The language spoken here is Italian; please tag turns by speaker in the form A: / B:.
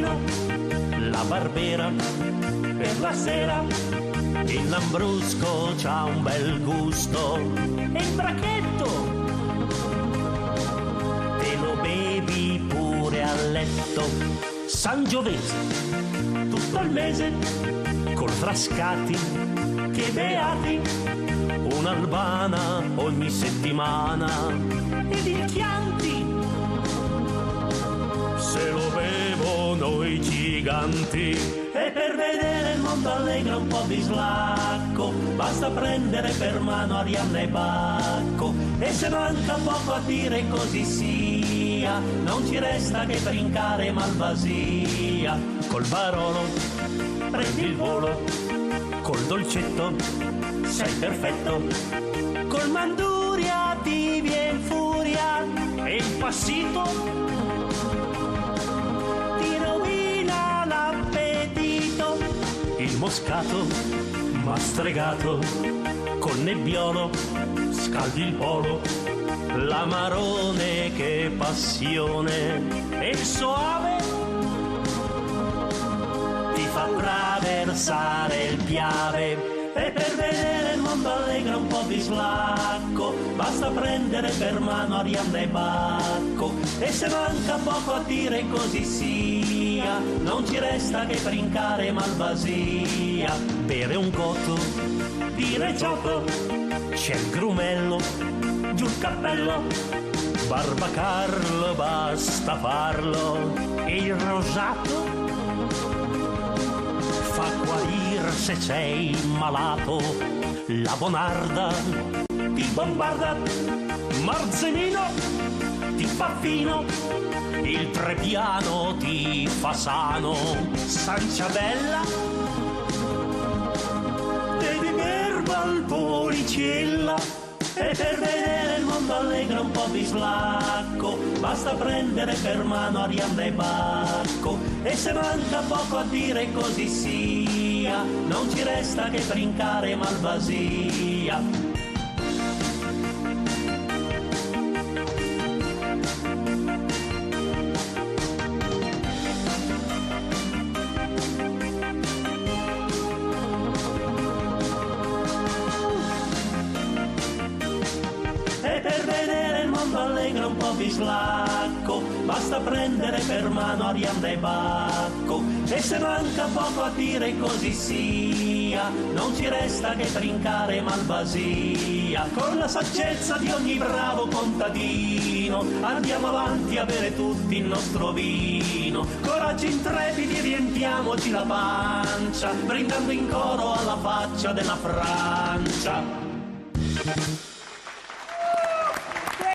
A: Martino, la Barbera per la sera, il Lambrusco c'ha un bel gusto e il Bracchetto te lo bevi pure a letto. Sangiovese tutto il mese col Frascati, che beati, un'Albana ogni settimana, ed il Chianti se lo bevono i giganti. E per vedere il mondo allegro un po' di slacco basta prendere per mano Arianna e Bacco, e se manca poco a dire così sia, non ci resta che brincare Malvasia. Col Barolo prendi il volo, col Dolcetto sei perfetto, col Manduria ti vien furia e il Passito ti rovina l'appetito. Il Moscato mastregato col Nebbiolo scaldi il polo, l'Amarone che passione, e il Soave ti fa attraversare il Piave. E per vedere il mondo allegro un po' di slacco basta prendere per mano Arianna e Bacco, e se manca poco a dire così sia, non ci resta che brincare Malvasia. Bere un cotto, dire Giotto, c'è il Grumello, giù il cappello, Barbacarlo basta farlo, e il Rosato fa guarire se sei malato. La Bonarda ti bombarda, Marzemino ti fa fino, il Trebbiano ti fa sano, Sanciabella devi ber Valpolicella. E per vedere il mondo allegro un po' di slacco basta prendere per mano Arianna e Bacco, e se manca poco a dire così sia, non ci resta che brincare Malvasia. E per vedere il mondo allegro un po' di slacco basta prendere per mano Arianna e Bacco, e se manca poco a dire così sia, non ci resta che brincare Malvasia. Con la saggezza di ogni bravo contadino andiamo avanti a bere tutti il nostro vino, coraggio intrepidi riempiamoci la pancia brindando in coro alla faccia della Francia.